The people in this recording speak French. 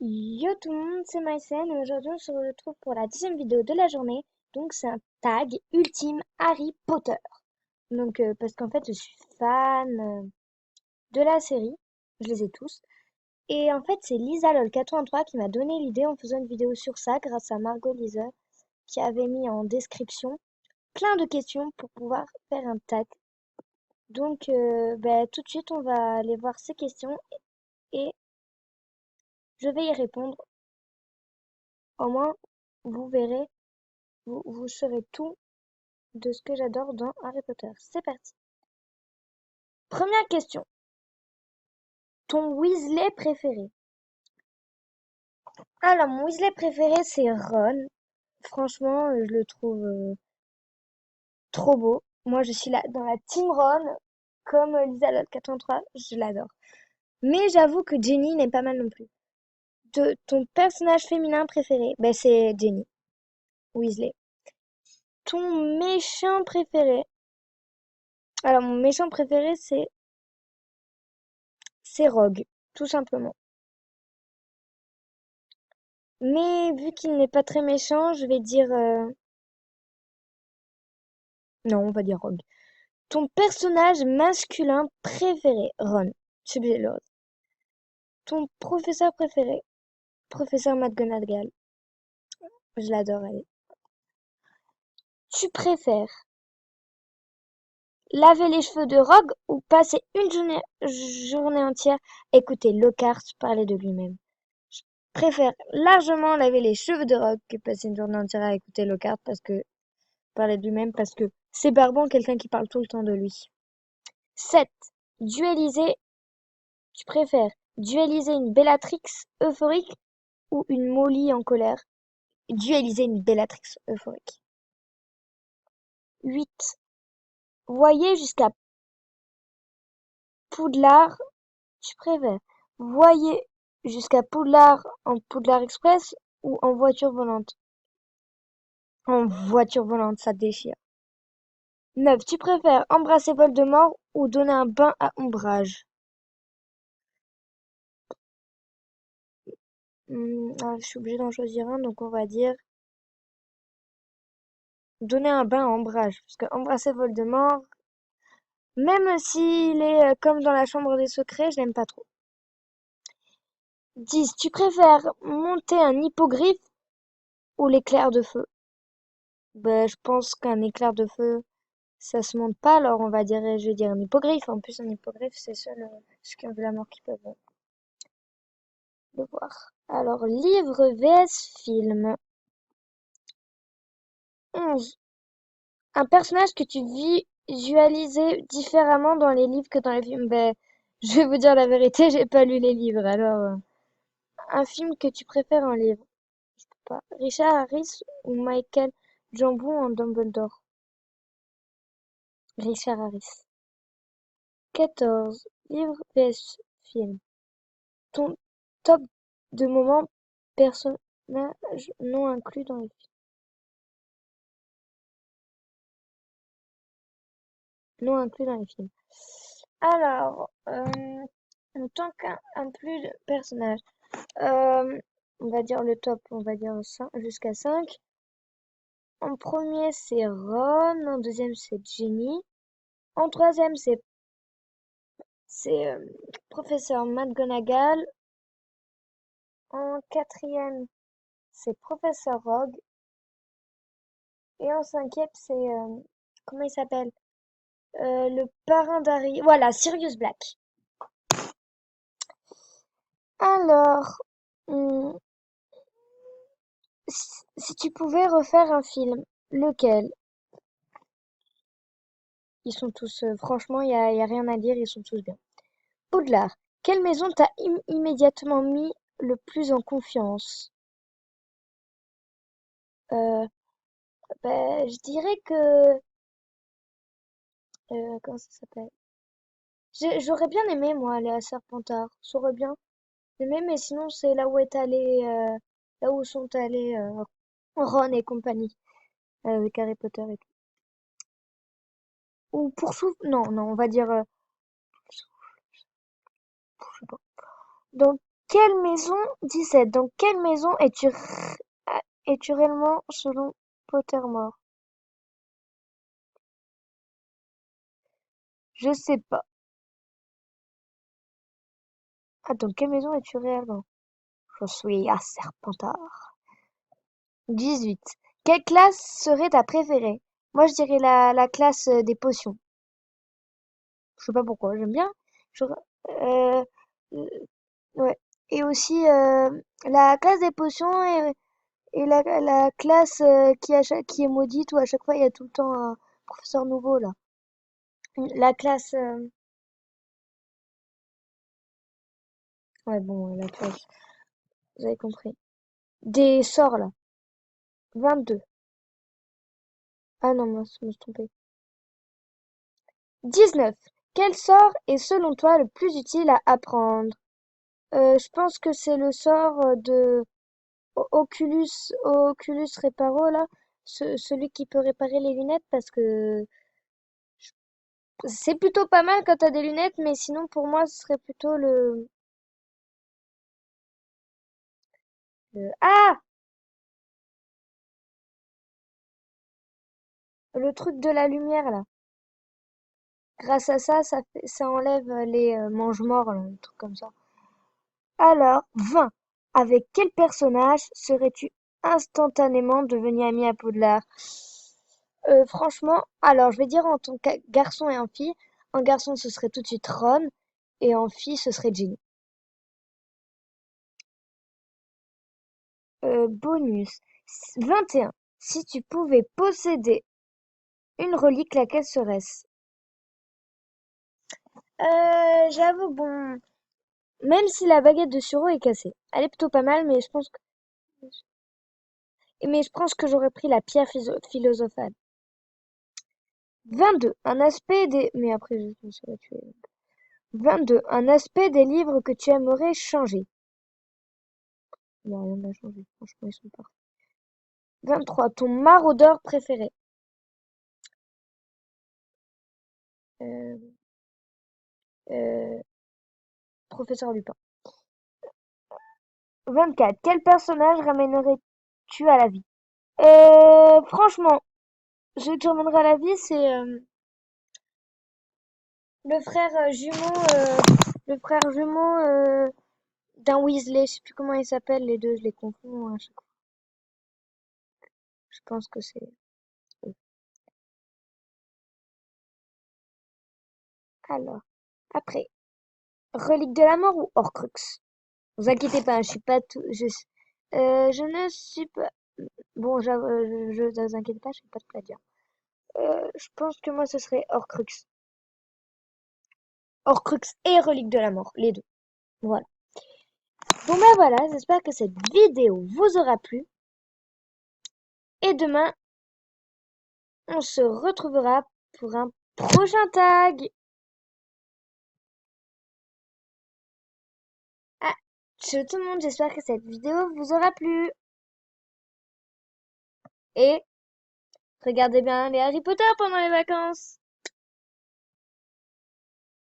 Yo tout le monde, c'est Maïsen et aujourd'hui on se retrouve pour la 10e vidéo de la journée. Donc c'est un tag ultime Harry Potter. Donc parce qu'en fait je suis fan de la série, je les ai tous. Et en fait c'est Lisa LOL83 qui m'a donné l'idée en faisant une vidéo sur ça grâce à Margot Lisa qui avait mis en description plein de questions pour pouvoir faire un tag. Donc tout de suite on va aller voir ces questions et je vais y répondre. Au moins vous verrez, vous saurez tout de ce que j'adore dans Harry Potter. C'est parti. Première question. Ton Weasley préféré? Alors, mon Weasley préféré, c'est Ron. Franchement, je le trouve trop beau. Moi, je suis là dans la team Ron, comme Lisa Lot 83, je l'adore. Mais j'avoue que Jenny n'est pas mal non plus. Ton personnage féminin préféré? Ben, c'est Jenny Weasley. Ton méchant préféré? Alors, mon méchant préféré, c'est Rogue, tout simplement. Mais vu qu'il n'est pas très méchant, je vais dire... Non, on va dire Rogue. Ton personnage masculin préféré? Ron. Je suis obligée de le redire. Ton professeur préféré? Professeur McGonagall. Je l'adore, elle. Tu préfères laver les cheveux de Rogue ou passer une journée entière à écouter Lockhart parler de lui-même? Je préfère largement laver les cheveux de Rogue que passer une journée entière à écouter Lockhart parce que parler de lui-même parce que c'est barbant quelqu'un qui parle tout le temps de lui. 7. Dualiser. Tu préfères dualiser une Bellatrix euphorique ou une Molly en colère? Dualiser une Bellatrix euphorique. 8. Voyer jusqu'à Poudlard. Tu préfères voyer jusqu'à Poudlard en Poudlard Express ou en voiture volante? En voiture volante, ça déchire. 9. Tu préfères embrasser Voldemort ou donner un bain à Ombrage? Je suis obligée d'en choisir un, donc on va dire donner un bain à Ombrage. Parce que embrasser Voldemort, même s'il est comme dans la chambre des secrets, je l'aime pas trop. 10. Tu préfères monter un hippogriffe ou l'éclair de feu? Ben, je pense qu'un éclair de feu, ça se monte pas, alors on va dire, je vais dire un hippogriffe. En plus, un hippogriffe, c'est seul ceux qui ont vu la mort qui peuvent le voir. Alors, livre vs film. 11. Un personnage que tu visualisais différemment dans les livres que dans les films. Ben, je vais vous dire la vérité, j'ai pas lu les livres, alors un film que tu préfères en livre? Pas. Richard Harris ou Michael Gambon en Dumbledore? Richard Harris. 14. Livre vs film. Ton top de moments personnages non inclus dans les films. Non inclus dans les films. Alors, en tant qu'un plus de personnages, on va dire le top, on va dire jusqu'à 5. En premier, c'est Ron. En deuxième, c'est Ginny. En troisième, c'est professeur McGonagall. En quatrième, c'est professeur Rogue. Et en cinquième, c'est comment il s'appelle? Le parrain d'Harry. Voilà, Sirius Black. Alors, hum, si tu pouvais refaire un film, lequel? Ils sont tous, franchement, y a rien à dire, ils sont tous bien. Poudlard, quelle maison t'a immédiatement mis le plus en confiance? Euh, je dirais que, comment ça s'appelle? J'aurais bien aimé, moi, aller à Serpentard. J'aurais bien aimé, mais sinon, c'est là où est allé, là où sont allés Ron et compagnie, avec Harry Potter et tout. Ou non, non, on va dire, je sais pas. Dans Quelle maison 17. Dans quelle maison es-tu réellement selon Pottermore? Je sais pas. Ah, dans quelle maison es-tu réellement? Je suis à Serpentard. 18. Quelle classe serait ta préférée? Moi, je dirais la classe des potions. Je sais pas pourquoi, j'aime bien. Je- euh, euh, ouais. Et aussi la classe des potions et la classe qui est maudite où à chaque fois il y a tout le temps un professeur nouveau là. La classe. Ouais, bon, la classe. Vous avez compris. Des sorts là. 22. Ah non, moi, je me suis trompée. 19. Quel sort est selon toi le plus utile à apprendre? Je pense que c'est le sort de Oculus Reparo là, celui qui peut réparer les lunettes parce que c'est plutôt pas mal quand t'as des lunettes, mais sinon pour moi ce serait plutôt Ah! Le truc de la lumière là. Grâce à ça, ça enlève les mange-morts, là, un truc comme ça. Alors, 20. Avec quel personnage serais-tu instantanément devenu ami à Poudlard? Franchement, alors je vais dire en tant que garçon et en fille. En garçon, ce serait tout de suite Ron, et en fille, ce serait Ginny. Bonus 21. Si tu pouvais posséder une relique, laquelle serait-ce? J'avoue, bon, même si la baguette de Suro est cassée, elle est plutôt pas mal, mais je pense que j'aurais pris la pierre philosophale. 22. Un aspect des... Mais après, je me serais tué. 22. Un aspect des livres que tu aimerais changer. Il n'y a rien à changer. Franchement, ils sont parfaits. 23. Ton maraudeur préféré. Euh, euh, Professeur Lupin. 24. Quel personnage ramènerais-tu à la vie? Franchement, celui que j'emmènerai à la vie, c'est le frère jumeau, le frère jumeau d'un Weasley. Je sais plus comment il s'appelle, les deux, je les confonds à chaque fois. Je pense que c'est eux. Alors, après, relique de la mort ou Horcrux? Vous inquiétez pas, je suis pas tout, je ne suis pas, bon, vous inquiétez pas, je suis pas de plagiat. Je pense que moi, ce serait Horcrux. Horcrux et relique de la mort, les deux. Voilà. Bon ben voilà, j'espère que cette vidéo vous aura plu. Et demain, on se retrouvera pour un prochain tag. Ah, ciao tout le monde, j'espère que cette vidéo vous aura plu. Et regardez bien les Harry Potter pendant les vacances.